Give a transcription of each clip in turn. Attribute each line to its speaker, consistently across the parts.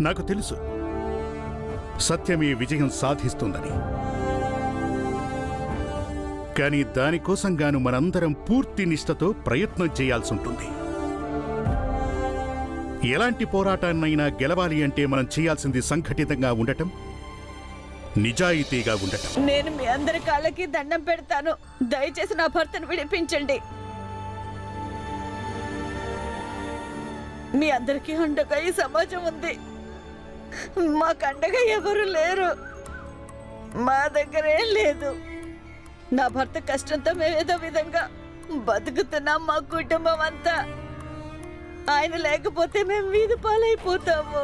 Speaker 1: నాకు తెలుసు సత్యమే విజయం సాధిస్తుందని. కానీ దానికోసంగాను మనందరం పూర్తి నిష్ఠతో ప్రయత్నం చేయాల్సి ఉంటుంది. ఎలాంటి పోరాటాన్నైనా గెలవాలి అంటే మనం చేయాల్సింది సంఘటితంగా ఉండటం, నిజాయితీగా ఉండటం.
Speaker 2: నేను మీ అందరి కాళ్ళకి దండం పెడతాను. దయచేసి నా భర్తను విడిపించండి. మీ అందరికీ అండగా ఈ సమాజం ఉంది. మాకు అండగా ఎవరు లేరు. మా దగ్గర ఏం లేదు. నా భర్త కష్టంతో మేమేదో విధంగా బతుకుతున్నాం. మా కుటుంబం అంతా. ఆయన లేకపోతే మేము వీధి పాలైపోతాము.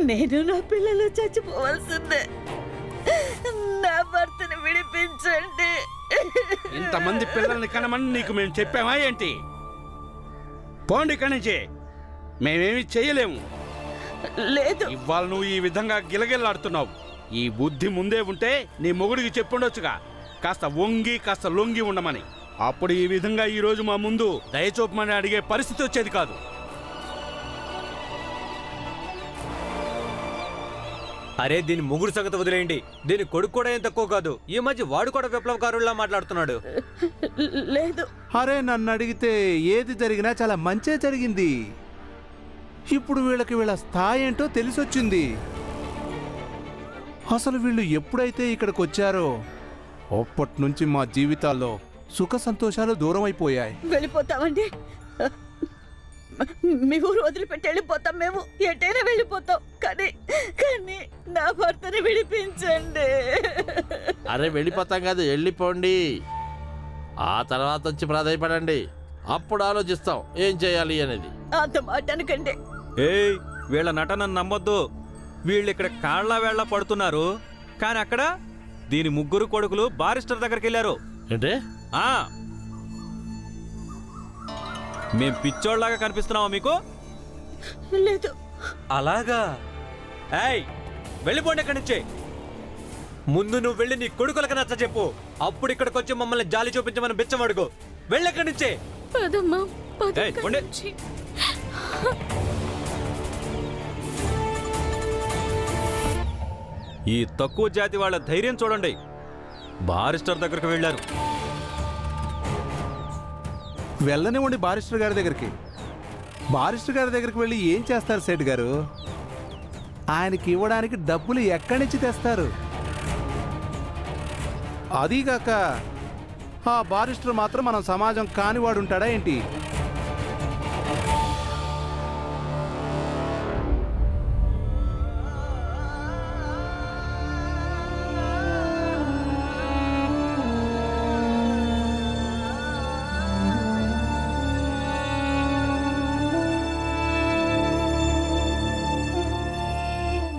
Speaker 2: నేను నా పిల్లలు చచ్చిపోవాల్సిందే. నా భర్తను విడిపించండి.
Speaker 3: ఇంతమంది పిల్లల్ని కనమని నీకు మేము చెప్పామా ఏంటి? పోండి ఇక్కడి నుంచి. మేమేమి చేయలేము.
Speaker 2: లేదు,
Speaker 3: ఇవాళ నువ్వు ఈ విధంగా గిలగిల్లాడుతున్నావు. ఈ బుద్ధి ముందే ఉంటే నీ మొగుడికి చెప్పుండొచ్చుగా, కాస్త వంగి కాస్త లొంగి ఉండమని. అప్పుడు ఈ విధంగా ఈ రోజు మా ముందు దయచూపమని అడిగే పరిస్థితి వచ్చేది కాదు.
Speaker 4: అరే, దీని ముగ్గురు సంగతి వదిలేయండి. దీని కొడుకు కూడా ఏం తక్కువ కాదు. ఈ మధ్య వాడు కూడా విప్లవకారుల్లా మాట్లాడుతున్నాడు.
Speaker 2: లేదు.
Speaker 5: అరే, నన్ను అడిగితే ఏది జరిగినా చాలా మంచే జరిగింది. ఇప్పుడు వీళ్ళ స్థాయి ఏంటో తెలిసొచ్చింది. అసలు వీళ్ళు ఎప్పుడైతే ఇక్కడికి వచ్చారో అప్పటి నుంచి మా జీవితాల్లో సుఖ సంతోషాలు దూరం అయిపోయాయి.
Speaker 2: వెళ్ళిపోతామండి. మీ ఊరు వదిలిపెట్టి వెళ్ళిపోతాం. మేము ఎటైనా వెళ్ళిపోతాం. కానీ నా భర్తని విడిపించండి.
Speaker 6: అరే, వెళ్ళిపోతాం కాదు, వెళ్ళిపోండి. ఆ తర్వాత వచ్చి ప్రాధాయపడండి. అప్పుడు ఆలోచిస్తాం ఏం చేయాలి అనేది.
Speaker 2: అంత మాట అనకండి.
Speaker 4: ఏయ్, వీళ్ళ నటనను నమ్మొద్దు. వీళ్ళు ఇక్కడ కాళ్ళ వేళ్ల పడుతున్నారు, కానీ అక్కడ దీని ముగ్గురు కొడుకులు బారిస్టర్ దగ్గరికి వెళ్ళారు.
Speaker 6: ఏంటే?
Speaker 4: మేం పిచ్చోళ్లాగా కనిపిస్తున్నావా మీకు?
Speaker 2: లేదు.
Speaker 4: అలాగా? ఏయ్, వెళ్ళిపోండి ఇక్కడి నుంచి. ముందు నువ్వు వెళ్ళి నీ కొడుకులకు నచ్చ చెప్పు. అప్పుడు ఇక్కడికి వచ్చి మమ్మల్ని జాలి చూపించమని బిచ్చమడుగు. వెళ్ళి ఇక్కడి నుంచే. ఏయ్, ఉండే. ఈ తక్కువ జాతి వాళ్ళ ధైర్యం చూడండి. బారిస్టర్ దగ్గరకు వెళ్ళారు.
Speaker 5: వెళ్ళనివ్వండి బారిస్టర్ గారి దగ్గరికి. బారిస్టర్ గారి దగ్గరికి వెళ్ళి ఏం చేస్తారు సేటు గారు? ఆయనకి ఇవ్వడానికి డబ్బులు ఎక్కడి నుంచి తెస్తారు? అదీగాక ఆ బారిస్టర్ మాత్రం మనం సమాజం కానివాడు ఉంటాడా ఏంటి?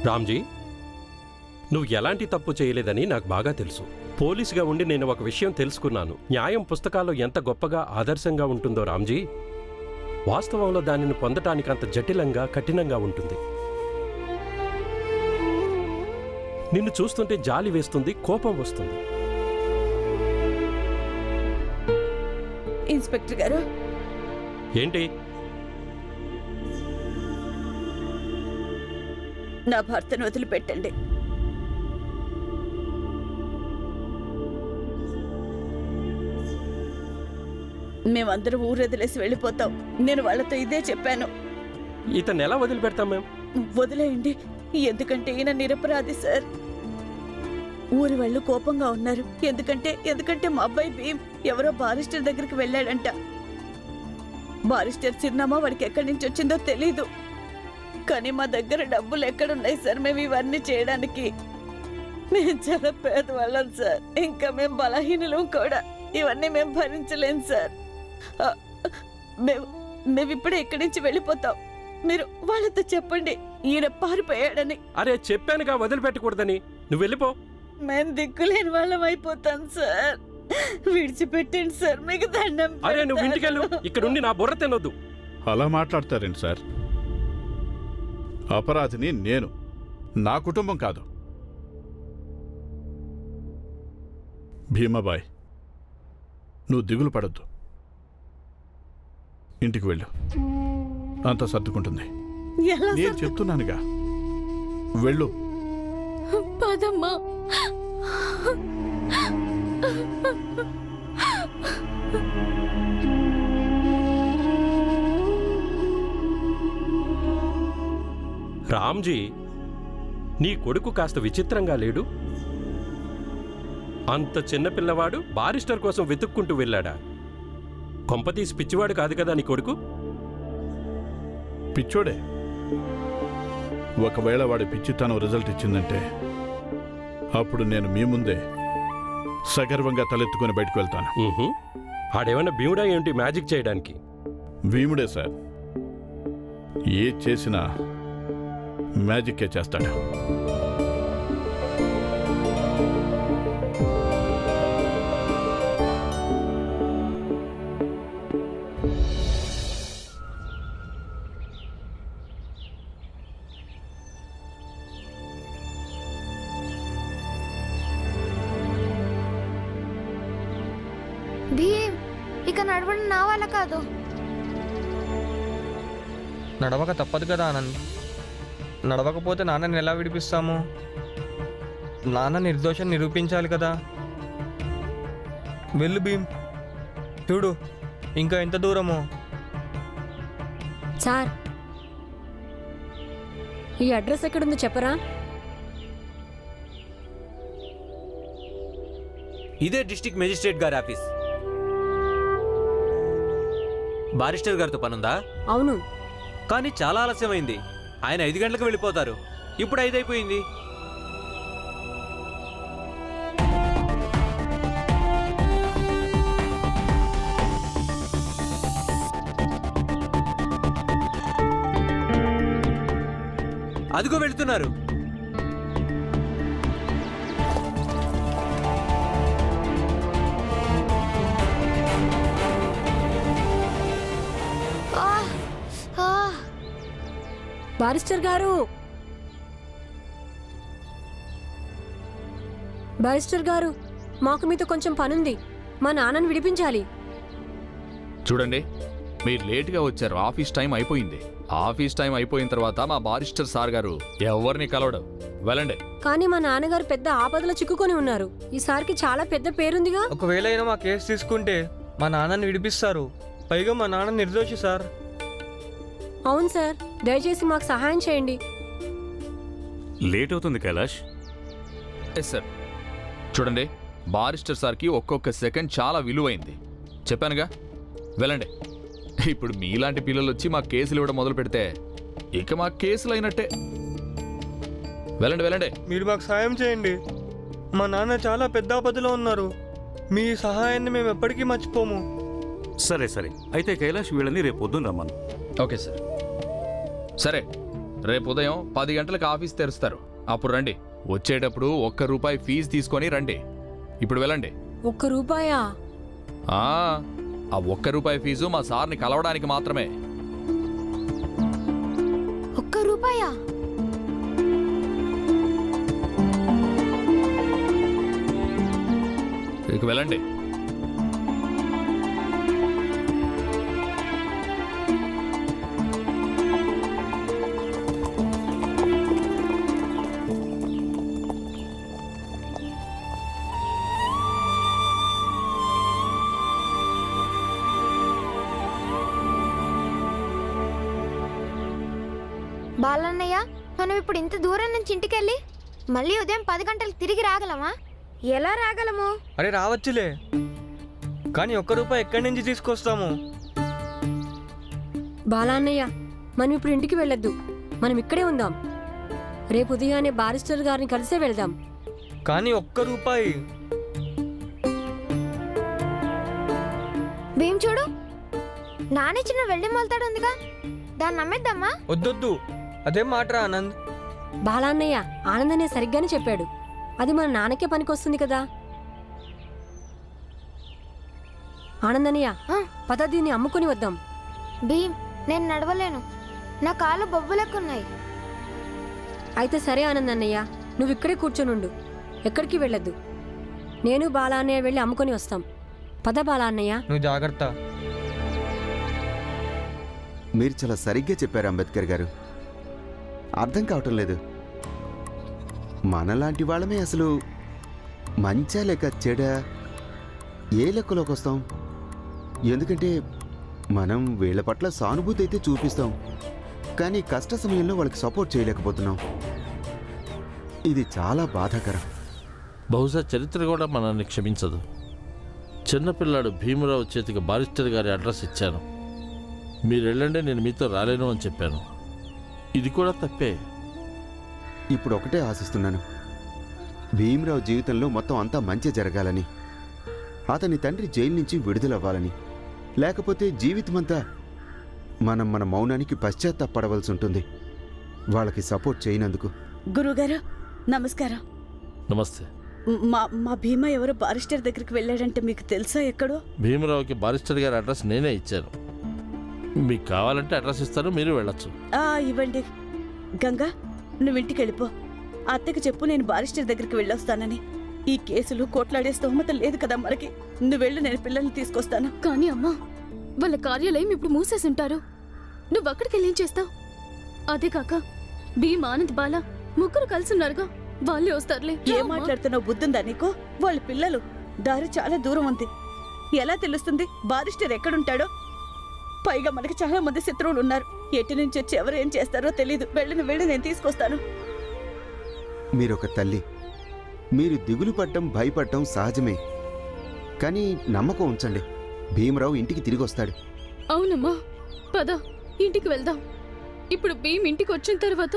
Speaker 7: రామ్జీ, నువ్వు ఎలాంటి తప్పు చేయలేదని నాకు బాగా తెలుసు. పోలీసుగా ఉండి నేను ఒక విషయం తెలుసుకున్నాను. న్యాయం పుస్తకాల్లో ఎంత గొప్పగా ఆదర్శంగా ఉంటుందో రామ్జీ, వాస్తవంలో దానిని పొందటానికి అంత జటిలంగా కఠినంగా ఉంటుంది. నిన్ను చూస్తుంటే జాలి వేస్తుంది, కోపం వస్తుంది.
Speaker 2: ఇన్స్పెక్టర్ గారు,
Speaker 7: ఏంటి?
Speaker 2: నా భర్తను వదిలిపెట్టండి. మేమందరం ఊరు వదిలేసి వెళ్ళిపోతాం. నేను వాళ్ళతో ఇదే చెప్పాను.
Speaker 7: ఇతను ఎలా వదిలిపెడతాం మేము?
Speaker 2: వదిలేయండి. ఎందుకంటే ఈయన నిరపరాధి సార్. ఊరి వాళ్ళు కోపంగా ఉన్నారు. ఎందుకంటే మా అబ్బాయి భీమ్ ఎవరో బారిస్టర్ దగ్గరికి వెళ్ళాడంట. బారిస్టర్ చిరునామా వాడికి ఎక్కడి నుంచి వచ్చిందో తెలీదు. కానీ మా దగ్గర డబ్బులు ఎక్కడున్నాయి సార్ మేము ఇవన్నీ చేయడానికి? మేము చాలా పేదవాళ్ళం సార్. ఇంకా మేము బలహీనులం కూడా. ఇవన్నీ మేము భరించలేం సార్. మేము ఇప్పుడే ఇక్కడి నుంచి వెళ్ళిపోతాం. మీరు వాళ్ళతో చెప్పండి ఈయన పారిపోయాడని.
Speaker 7: అరే, చెప్పానుగా వదిలిపెట్టకూడదని. నువ్వు వెళ్ళిపో.
Speaker 2: మేము దిక్కులేని వాళ్ళం అయిపోతాం సార్. విడిచిపెట్టండి సార్, మీకు దండం.
Speaker 7: అరే, నువ్వు ఇంటికెళ్ళు. ఇక్కడ ఉండి నా బుర్ర తినొద్దు.
Speaker 1: అలా మాట్లాడతారేంటి సార్? అపరాధిని నేను, నా కుటుంబం కాదు. భీమాబాయ్, నువ్వు దిగులు పడొద్దు. ఇంటికి వెళ్ళు, అంతా సర్దుకుంటుంది.
Speaker 2: ఎలా
Speaker 1: నేను చెప్తున్నానుగా వెళ్ళు.
Speaker 8: పదమ్మా.
Speaker 7: రామ్జీ, నీ కొడుకు కాస్త విచిత్రంగా లేడు? అంత చిన్న పిల్లవాడు బారిస్టర్ కోసం వెతుక్కుంటూ వెళ్ళాడా? కొంపతీసి పిచ్చివాడు కాదు కదా నీ కొడుకు?
Speaker 1: పిచ్చోడే. ఒకవేళ వాడి పిచ్చితనం రిజల్ట్ ఇచ్చిందంటే అప్పుడు నేను మీ ముందే సగర్వంగా తలెత్తుకుని బయటకు వెళ్తాను.
Speaker 7: ఆడేమన్నా భీముడా ఏంటి మ్యాజిక్ చేయడానికి?
Speaker 1: భీముడే సార్. ఏ చేసినా మ్యాజిక్కే చేస్తాడు.
Speaker 8: భీమ్, ఇక నడవడం నా వల్ల కాదు.
Speaker 9: నడవక తప్పదు కదా ఆనంద్. నడవకపోతే నాన్నని ఎలా విడిపిస్తాము? నాన్న నిర్దోషం నిరూపించాలి కదా. వెళ్ళు భీమ్, చూడు ఇంకా ఎంత దూరమో.
Speaker 8: సార్, ఈ అడ్రస్ ఎక్కడుందో చెప్పరా?
Speaker 4: ఇదే డిస్ట్రిక్ట్ మెజిస్ట్రేట్ గారి ఆఫీస్. బారిస్టర్ గారితో పనుందా?
Speaker 8: అవును.
Speaker 4: కానీ చాలా ఆలస్యమైంది. ఆయన 5 గంటలకు వెళ్ళిపోతారు. ఇప్పుడు 5 అయిపోయింది. అదిగో వెళ్తున్నారు.
Speaker 8: బారిస్టర్ గారు, బారిస్టర్ గారు, మాకు మీతో కొంచెం పనుంది. మా నాన్నని విడిపించాలి.
Speaker 10: చూడండి, మీరు లేట్గా వచ్చారు. ఆఫీస్ టైం అయిపోయింది. ఆఫీస్ టైం అయిపోయిన తర్వాత మా బారిస్టర్ సార్ గారు ఎవరిని కలవడు. వెళ్ళండి.
Speaker 8: కానీ మా నాన్నగారు పెద్ద ఆపదలో చిక్కుకొని ఉన్నారు. ఈసారికి చాలా పెద్ద పేరుందిగా.
Speaker 9: ఒకవేళ అయినా మా కేసు తీసుకుంటే మా నాన్నని విడిపిస్తారు. పైగా మా నాన్న నిర్దోషి సార్.
Speaker 8: అవును సార్, దయచేసి మాకు సహాయం చేయండి.
Speaker 11: లేట్ అవుతుంది కైలాష్.
Speaker 10: Yes sir. చూడండి, బారిస్టర్ సార్కి ఒక్కొక్క సెకండ్ చాలా విలువైంది. చెప్పానుగా, వెళ్ళండి. ఇప్పుడు మీలాంటి పిల్లలు వచ్చి మా కేసులు ఇవ్వడం మొదలు పెడితే ఇక మా కేసులు అయినట్టే. వెళ్ళండి వెళ్ళండి.
Speaker 9: మీరు మాకు సహాయం చేయండి. మా నాన్న చాలా పెద్ద ఆపదలో ఉన్నారు. మీ సహాయాన్ని మేము ఎప్పటికీ మర్చిపోము.
Speaker 11: సరే సరే, అయితే కైలాష్ వీళ్ళని రేపు పొద్దున్న రమ్మను.
Speaker 10: Okay sir. సరే, రేపు ఉదయం 10 గంటలకు ఆఫీస్ తెరుస్తారు. అప్పుడు రండి. వచ్చేటప్పుడు ₹1 ఫీజు తీసుకొని రండి. ఇప్పుడు వెళ్ళండి.
Speaker 8: ₹1?
Speaker 10: ఆ ₹1 ఫీజు మా సార్ని కలవడానికి మాత్రమే.
Speaker 8: ₹1?
Speaker 10: ఇక వెళ్ళండి.
Speaker 8: బాలన్నయ్య, మనం ఇప్పుడు ఇంత దూరం నుంచి ఇంటికెళ్ళి మళ్ళీ ఉదయం 10 గంటలకు తిరిగి రాగలమా? ఎలా రాగలము?
Speaker 9: అరే రావచ్చులే, కానీ ₹1 ఎక్కడి నుంచి తీసుకొస్తాము?
Speaker 8: బాలన్నయ్య, మనం ఇప్పుడు ఇంటికి వెళ్ళొద్దు. మనం ఇక్కడే ఉందాం. రేపు ఉదయాన్నే బారిస్టర్ గారిని కలిసే వెళ్దాం.
Speaker 9: కానీ ₹1.
Speaker 8: భీమ్ చూడు, నానే చిన్న వెళ్లి మొలతాడు ఉందిగా, దాన్ని నమ్మేద్దామా?
Speaker 9: వద్దొద్దు, అదేం మాటరా ఆనంద్.
Speaker 8: బాలన్నయ్య, ఆనందనే సరిగ్గానే చెప్పాడు. అది మన నాన్నకే పనికొస్తుంది కదా. ఆనందన్నయ్య, పద దీన్ని అమ్ముకుని వద్దాం. భీమ్, నేను నడవలేను. నా కాళ్ళు బొబ్బులెక్కున్నాయి. అయితే సరే ఆనందన్నయ్య, నువ్వు ఇక్కడే కూర్చొనుండు. ఎక్కడికి వెళ్ళొద్దు. నేను బాలన్నయ్య వెళ్ళి అమ్ముకొని వస్తాం. పద బాలన్నయ్య.
Speaker 9: నువ్వు జాగ్రత్త.
Speaker 12: మీరు చాలా సరిగ్గా చెప్పారు అంబేద్కర్ గారు. అర్థం కావటం లేదు. మనలాంటి వాళ్ళమే అసలు మంచా లేక చెడా ఏ లెక్కలోకి వస్తాం? ఎందుకంటే మనం వీళ్ళ పట్ల సానుభూతి అయితే చూపిస్తాం, కానీ కష్ట సమయంలో వాళ్ళకి సపోర్ట్ చేయలేకపోతున్నాం. ఇది చాలా బాధాకరం.
Speaker 6: బహుశా చరిత్ర కూడా మనల్ని క్షమించదు. చిన్నపిల్లాడు భీమరావు చేతికి బారిస్టర్ గారి అడ్రస్ ఇచ్చాను. మీరు వెళ్ళండి, నేను మీతో రాలేను అని చెప్పాను. ఇది కూడా తప్పే.
Speaker 12: ఇప్పుడు ఒకటే ఆశిస్తున్నాను, భీమరావు జీవితంలో మొత్తం అంతా మంచి జరగాలని, అతని తండ్రి జైలు నుంచి విడుదలవ్వాలని. లేకపోతే జీవితమంతా మనం మన మౌనానికి పశ్చాత్తాపడవలసి ఉంటుంది వాళ్ళకి సపోర్ట్ చేయనందుకు.
Speaker 2: గురుగారు నమస్కారం.
Speaker 6: నమస్తే.
Speaker 2: మా భీమా ఎవరో బారిస్టర్ దగ్గరికి వెళ్ళాడంటే మీకు తెలుసా? ఎక్కడో?
Speaker 6: భీమరావుకి బారిస్టర్ గారి అడ్రస్ నేనే ఇచ్చాను. మీకు కావాలంటే అడ్రస్ ఇస్తాను, మీరు వెళ్ళొచ్చు.
Speaker 2: ఇవ్వండి. గంగా, నువ్వు ఇంటికి వెళ్ళిపో. అత్తకి చెప్పు నేను బారిస్టర్ దగ్గరికి వెళ్ళొస్తానని. ఈ కేసులు కోట్లాడే స్తోమత లేదు కదా మనకి. నువ్వు వెళ్ళు, నేను పిల్లల్ని తీసుకొస్తాను.
Speaker 8: కానీ అమ్మా, వాళ్ళ కార్యాలయం ఇప్పుడు మూసేసి ఉంటారు. నువ్వు అక్కడికి వెళ్ళేం చేస్తావు? అదే కాక భీమ్, ఆనంద్, బాల ముగ్గురు కలిసి ఉన్నారుగా, వాళ్ళే వస్తారులే.
Speaker 2: ఏం మాట్లాడుతున్నావు? బుద్ధుందా నీకు? వాళ్ళ పిల్లలు, దారి చాలా దూరం ఉంది. ఎలా తెలుస్తుంది బారిస్టర్ ఎక్కడుంటాడో? పైగా మనకి చాలా మంది శత్రువులు ఉన్నారు. ఎటు నుంచి వచ్చి ఎవరు ఏం చేస్తారో తెలీదు. వెళ్ళి నేను తీసుకొస్తాను.
Speaker 12: మీరొక తల్లి, మీరు దిగులు పడ్డం భయపడ్డం సహజమే, కానీ నమ్మకం ఉంచండి, భీమరావు ఇంటికి తిరిగి వస్తాడు.
Speaker 8: అవునమ్మా, పద ఇంటికి వెళ్దాం. ఇప్పుడు భీమ్ ఇంటికి వచ్చిన తర్వాత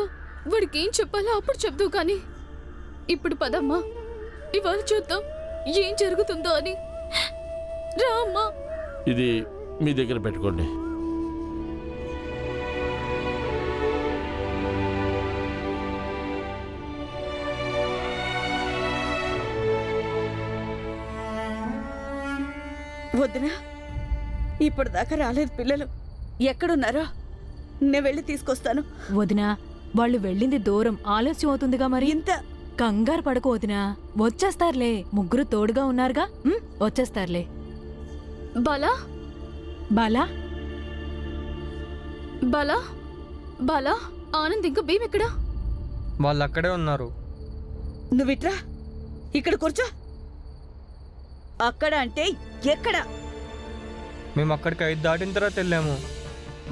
Speaker 8: వాడికి ఏం చెప్పాలో అప్పుడు చెప్దావు. కానీ ఇప్పుడు పదమ్మా, ఇవాళ చూద్దాం ఏం జరుగుతుందో అని. రా అమ్మా.
Speaker 6: ఇది మీ దగ్గర పెట్టుకోండి.
Speaker 2: వద్దునా, ఇప్పుడు దాకా రాలేదు పిల్లలు. ఎక్కడున్నారో నేను వెళ్ళి తీసుకొస్తాను.
Speaker 13: వదినా, వాళ్ళు వెళ్ళింది దూరం, ఆలస్యం అవుతుందిగా. మరి
Speaker 2: ఇంత
Speaker 13: కంగారు పడకు వదినా, వచ్చేస్తారులే. ముగ్గురు తోడుగా ఉన్నారుగా, వచ్చేస్తారులే.
Speaker 8: బాలా,
Speaker 13: బాలా,
Speaker 8: బాలా, బాలా, ఆనంద్ ఇంకా భీమ్ ఎక్కడా?
Speaker 9: వాళ్ళు అక్కడే ఉన్నారు.
Speaker 2: నువ్విట్రా, ఇక్కడ కూర్చో. అక్కడ అంటే ఎక్కడ?
Speaker 9: మేము అక్కడికి 5 దాటిన తర్వాత వెళ్ళాము.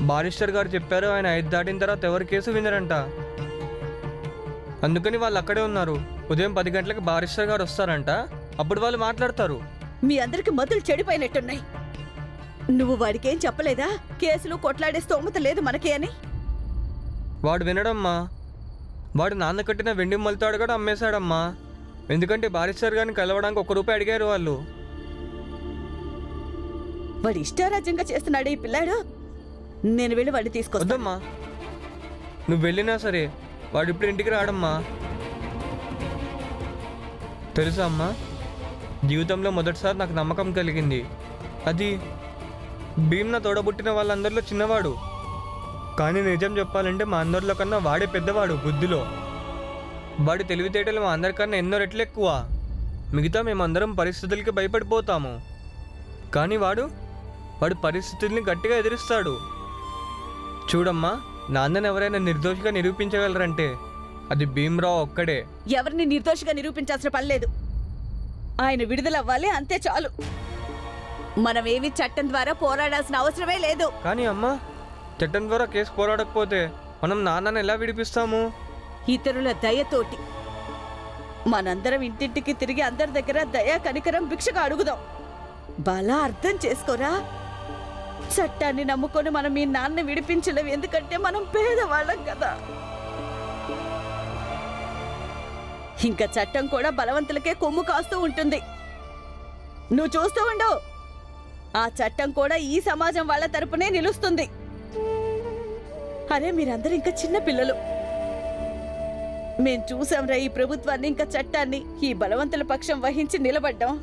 Speaker 9: బారిస్టర్ గారు చెప్పారు ఆయన 5 దాటిన తర్వాత ఎవరి కేసు వినరంట. అందుకని వాళ్ళు అక్కడే ఉన్నారు. ఉదయం 10 గంటలకు బారిస్టర్ గారు వస్తారంట, అప్పుడు వాళ్ళు మాట్లాడతారు.
Speaker 2: మీ అందరికి మతులు చెడిపోయినట్టున్నాయి. నువ్వు వాడికేం చెప్పలేదా కేసులు కొట్లాడే స్తోమత లేదు మనకి అని?
Speaker 9: వాడు వినడమ్మా. వాడు నాన్న కట్టిన వెండి మొలతాడు కూడా అమ్మేశాడమ్మా. ఎందుకంటే బారిస్టర్ గారిని కలవడానికి 1 రూపాయి అడిగారు వాళ్ళు.
Speaker 2: వాడు ఇష్టారాజ్యంగా చేస్తున్నాడు ఈ పిల్లాడు. నేను వెళ్ళి వాడిని తీసుకొస్తా.
Speaker 9: వద్దమ్మా, నువ్వు వెళ్ళినా సరే వాడు ఇప్పుడు ఇంటికి రాడమ్మా. తెలుసా అమ్మా, జీవితంలో మొదటిసారి నాకు నమ్మకం కలిగింది. అది భీమ్ నా తోడబుట్టిన వాళ్ళందరిలో చిన్నవాడు, కానీ నిజం చెప్పాలంటే మా అందరిలో కన్నా వాడే పెద్దవాడు బుద్ధిలో. వాడి తెలివితేటలు మా అందరికన్నా ఎన్నో రెట్లు ఎక్కువ. మిగతా మేమందరం పరిస్థితులకి భయపడిపోతాము, కానీ వాడు పరిస్థితుల్ని గట్టిగా ఎదిరిస్తాడు. చూడమ్మా, నాన్నని ఎవరైనా నిర్దోషిగా నిరూపించగలరంటే అది భీమరావు ఒక్కడే.
Speaker 2: ఎవరిని నిర్దోషిగా నిరూపించాల్సిన పని లేదు. ఆయన విడుదలవ్వాలి, అంతే చాలు. మనమేమి చట్టం ద్వారా పోరాడాల్సిన అవసరమే లేదు.
Speaker 9: కానీ అమ్మా, చట్టం ద్వారా కేసు పోరాడకపోతే మనం నాన్నని ఎలా విడిపిస్తాము?
Speaker 2: ఇతరుల దయతోటి. మనందరం ఇంటింటికి తిరిగి అందరి దగ్గర దయా కనికరం భిక్షగా అడుగుదాం. బాలా, అర్థం చేసుకోరా. చట్టాన్ని నమ్ముకొని మనం మీ నాన్న విడిపించలేము, ఎందుకంటే మనం పేదవాళ్ళం కదా. ఇంకా చట్టం కూడా బలవంతులకే కొమ్ము కాస్తూ ఉంటుంది. నువ్వు చూస్తూ ఉండు, ఆ చట్టం కూడా ఈ సమాజం వాళ్ళ తరపునే నిలుస్తుంది. అరే, మీరందరూ ఇంకా చిన్న పిల్లలు. మేం చూసాంరా ఈ ప్రభుత్వాన్ని, ఇంకా చట్టాన్ని. ఈ బలవంతుల పక్షం వహించి నిలబడ్డాం.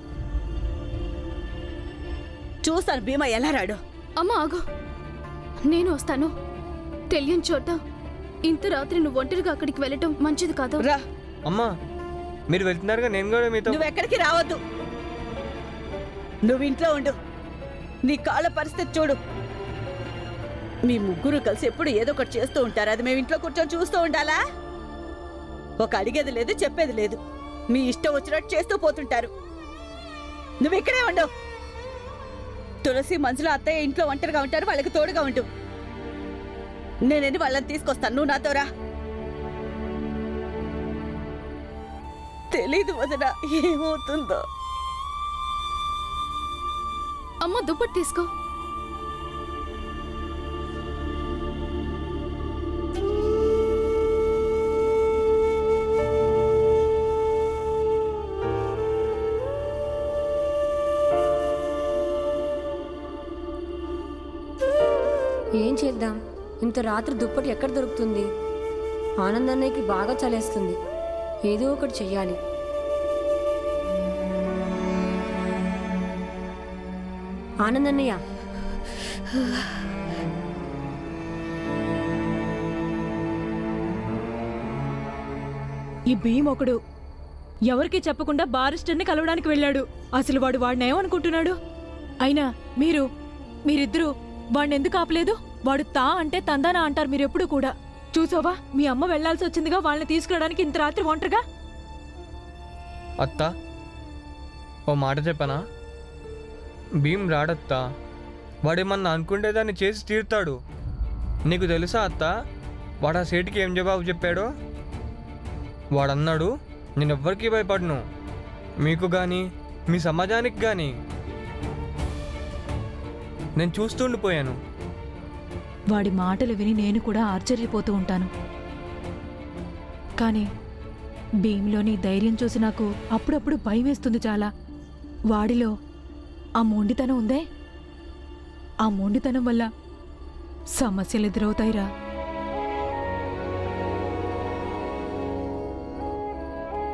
Speaker 2: చూస్తాను భీమా ఎలా రాడు.
Speaker 8: అమ్మ ఆగు, నేను వస్తాను. తెలియని చోట ఇంత రాత్రి నువ్వు ఒంటరిగా అక్కడికి వెళ్ళటం మంచిది కాదు.
Speaker 2: రా.
Speaker 9: అమ్మా, మీరు వెళ్తున్నారుగా, నేను కూడా మీతో.
Speaker 2: నువ్వు ఎక్కడికి రావద్దు. నువ్వు ఇంట్లో ఉండు. నీ కాళ్ళ పరిస్థితి చూడు. మీ ముగ్గురు కలిసి ఎప్పుడు ఏదో ఒకటి చేస్తూ ఉంటారు. అది మేము ఇంట్లో కూర్చొని చూస్తూ ఉండాలా? ఒక అడిగేది లేదు, చెప్పేది లేదు. మీ ఇష్టం వచ్చినట్టు చేస్తూ పోతుంటారు. నువ్వు ఇక్కడే ఉండవు. తులసి మనసులో అత్తయ్య ఇంట్లో ఒంటరిగా ఉంటారు, వాళ్ళకి తోడుగా ఉండు. నేనేది వాళ్ళని తీసుకొస్తాను, నువ్వు నాతో రా. తెలీదు వదిన ఏమవుతుందో.
Speaker 13: అమ్మ దుప్పటి తీసుకో.
Speaker 8: ఏం చేద్దాం? ఇంత రాత్రి దుప్పటి ఎక్కడ దొరుకుతుంది? ఆనందన్నయ్యకి బాగా చలేస్తుంది. ఏదో ఒకటి చెయ్యాలి. ఆనందన్నయ్య,
Speaker 13: ఈ భీమ్ ఒకడు ఎవరికి చెప్పకుండా బారిస్టర్ని కలవడానికి వెళ్ళాడు. అసలు వాడిని ఏమనుకుంటున్నాడు? అయినా మీరిద్దరూ వాడిని ఎందుకు ఆపలేదు? వాడు తా అంటే తందానా అంటారు మీరెప్పుడు కూడా. చూసావా, మీ అమ్మ వెళ్లాల్సి వచ్చిందిగా వాళ్ళని తీసుకురావడానికి ఇంత రాత్రి ఒంటరిగా.
Speaker 9: అత్త, ఓ మాట చెప్పనా? భీమ్ రాడత్తా. వాడేమన్నా అనుకుంటే దాన్ని చేసి తీరుతాడు. నీకు తెలుసా అత్త, వాడు ఆ సేటికి ఏం జవాబు చెప్పాడో? వాడన్నాడు, నేనెవ్వరికీ భయపడను, మీకు కానీ మీ సమాజానికి కానీ. నేను చూస్తుండిపోయాను.
Speaker 13: వాడి మాటలు విని నేను కూడా ఆశ్చర్యపోతూ ఉంటాను. కానీ భీమ్లోని ధైర్యం చూసి నాకు అప్పుడప్పుడు భయం వేస్తుంది చాలా. వాడిలో ఆ మొండితనం ఉందే, ఆ మొండితనం వల్ల సమస్యలు ఎదురవుతాయిరా.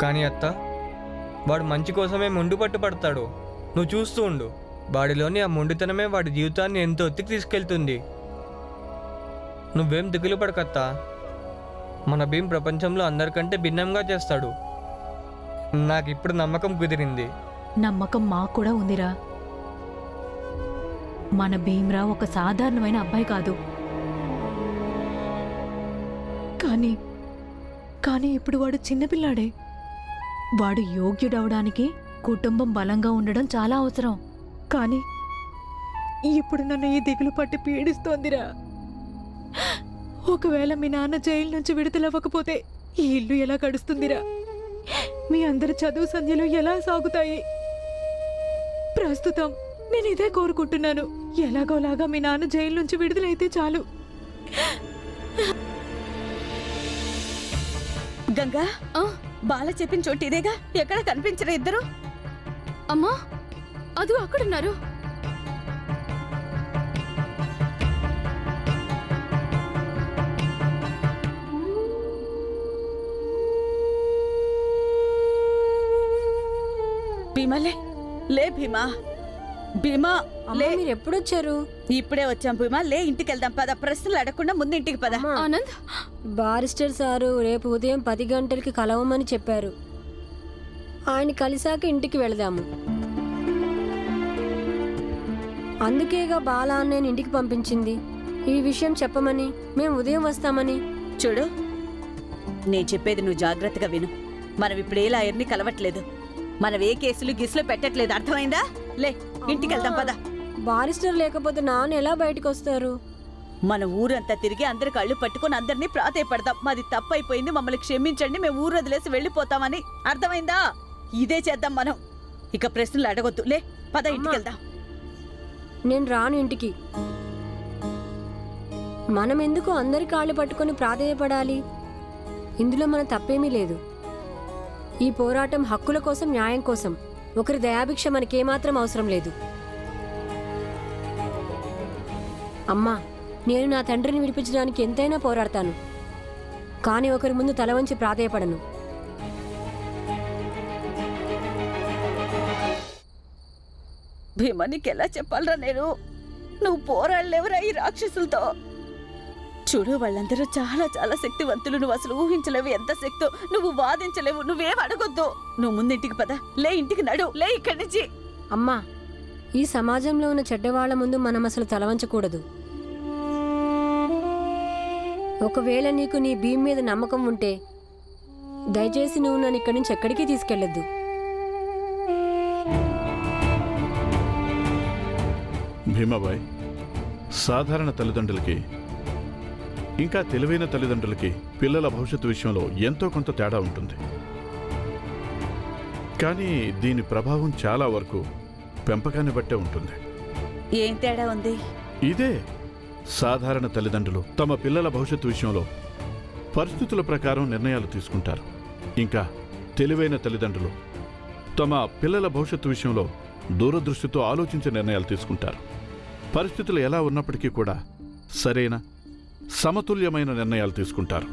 Speaker 9: కానీ అత్త, వాడు మంచి కోసమే మొండు పట్టుపడతాడు. నువ్వు చూస్తూ ఉండు. వాడిలోని ఆ మొండితనమే వాడి జీవితాన్ని ఎంతో ఎత్తుకు తీసుకెళ్తుంది. నువ్వేం దిగులు పడకత్తా. మన భీమ్ ప్రపంచంలో అందరికంటే భిన్నంగా చేస్తాడు. నాకు ఇప్పుడు నమ్మకం కుదిరింది.
Speaker 13: నమ్మకం మాకు కూడా ఉందిరా. మన భీమ్రా ఒక సాధారణమైన అబ్బాయి కాదు. కానీ ఇప్పుడు వాడు చిన్నపిల్లాడే. వాడు యోగ్యుడవడానికి కుటుంబం బలంగా ఉండడం చాలా అవసరం. కానీ ఇప్పుడు నన్ను ఈ దిగులు పట్టి పీడిస్తోందిరా. ఒకవేళ మీ నాన్న జైలు నుంచి విడుదలవ్వకపోతే ఈ ఇల్లు ఎలా గడుస్తుందిరా? మీ అందరి చదువు సంధ్యలు ఎలా సాగుతాయి? ప్రస్తుతం నేను ఇదే కోరుకుంటున్నాను. ఎలాగోలాగా మీ నాన్న జైలు నుంచి విడుదలైతే చాలు.
Speaker 2: గంగా, బాల చెప్పిన చోటు ఇదేగా? ఎక్కడ కనిపించరా ఇద్దరు?
Speaker 13: అమ్మా, అదు అక్కడున్నారు.
Speaker 2: భీమా, లే భీమా. భీమా లే.
Speaker 8: మీరు ఎప్పుడొచ్చారు?
Speaker 2: ఇప్పుడే వచ్చాం భీమా. లే, ఇంటికి వెళ్దాం పద. ప్రశ్నలు అడగకుండా ముందు ఇంటికి పద.
Speaker 13: ఆనంద్,
Speaker 8: బారిస్టర్ సారు రేపు ఉదయం 10 గంటలకి కలవమని చెప్పారు. ఆయన కలిసాక ఇంటికి వెళదాము. అందుకేగా బాలా నేను ఇంటికి పంపించింది. ఈ విషయం చెప్పమని, మేము ఉదయం వస్తామని.
Speaker 2: చూడు, నేను చెప్పేది నువ్వు జాగ్రత్తగా విను. మనం ఇప్పుడు ఏ లాయర్ని కలవట్లేదు. మనం ఏ కేసులు గిసులు పెట్టట్లేదు. అర్థమైందా? లే, ఇంటికి వెళ్దాం పద.
Speaker 8: బారిస్టర్ లేకపోతే నాన్న ఎలా బయటకు వస్తారు?
Speaker 2: మన ఊరంతా తిరిగి అందరి కళ్ళు పట్టుకొని అందరినీ ప్రాధేయపడదాం. మాది తప్పైపోయింది, మమ్మల్ని క్షమించండి, మేము ఊరు వదిలేసి వెళ్ళిపోతామని. అర్థమైందా? ఇదే చేద్దాం మనం. ఇక ప్రశ్నలు అడగొద్దు. లే పద, ఇంటికి వెళ్దాం.
Speaker 8: నేను రాను ఇంటికి. మనం ఎందుకు అందరి కాళ్ళు పట్టుకొని ప్రాధేయపడాలి? ఇందులో మన తప్పేమీ లేదు. ఈ పోరాటం హక్కుల కోసం, న్యాయం కోసం. ఒకరి దయాభిక్ష మనకేమాత్రం అవసరం లేదు. అమ్మా, నేను నా తండ్రిని విడిపించడానికి ఎంతైనా పోరాడతాను. కానీ ఒకరి ముందు తల వంచి ప్రాధేయపడను.
Speaker 2: భీమా, నీకెలా చెప్పాలరా నేను? నువ్వు పోరాడలేవురా ఈ రాక్షసులతో. చూడు, వాళ్ళందరూ చాలా చాలా శక్తివంతులు. నువ్వు అసలు ఊహించలేవు ఎంత శక్తో. నువ్వు వాదించలేవు. నువ్వేం అడగొద్దు. నువ్వు ముందు ఇంటికి పద. లే, ఇంటికి నడు. లే ఇక్కడి నుంచి.
Speaker 8: అమ్మా, ఈ సమాజంలో ఉన్న చెడ్డవాళ్ల ముందు మనం అసలు తలవంచకూడదు. ఒకవేళ నీకు నీ భీమ్ మీద నమ్మకం ఉంటే దయచేసి నువ్వు నన్ను ఇక్కడి నుంచి ఎక్కడికి తీసుకెళ్లొద్దు.
Speaker 1: భీమాబాయ్, సాధారణ తల్లిదండ్రులకి ఇంకా తెలివైన తల్లిదండ్రులకి పిల్లల భవిష్యత్తు విషయంలో ఎంతో కొంత తేడా ఉంటుంది. కానీ దీని ప్రభావం చాలా వరకు పెంపకాన్ని బట్టే ఉంటుంది.
Speaker 2: ఏం తేడా ఉంది?
Speaker 1: ఇదే, సాధారణ తల్లిదండ్రులు తమ పిల్లల భవిష్యత్తు విషయంలో పరిస్థితుల ప్రకారం నిర్ణయాలు తీసుకుంటారు. ఇంకా తెలివైన తల్లిదండ్రులు తమ పిల్లల భవిష్యత్తు విషయంలో దూరదృష్టితో ఆలోచించే నిర్ణయాలు తీసుకుంటారు. పరిస్థితులు ఎలా ఉన్నప్పటికీ కూడా సరైన సమతుల్యమైన నిర్ణయాలు తీసుకుంటారు.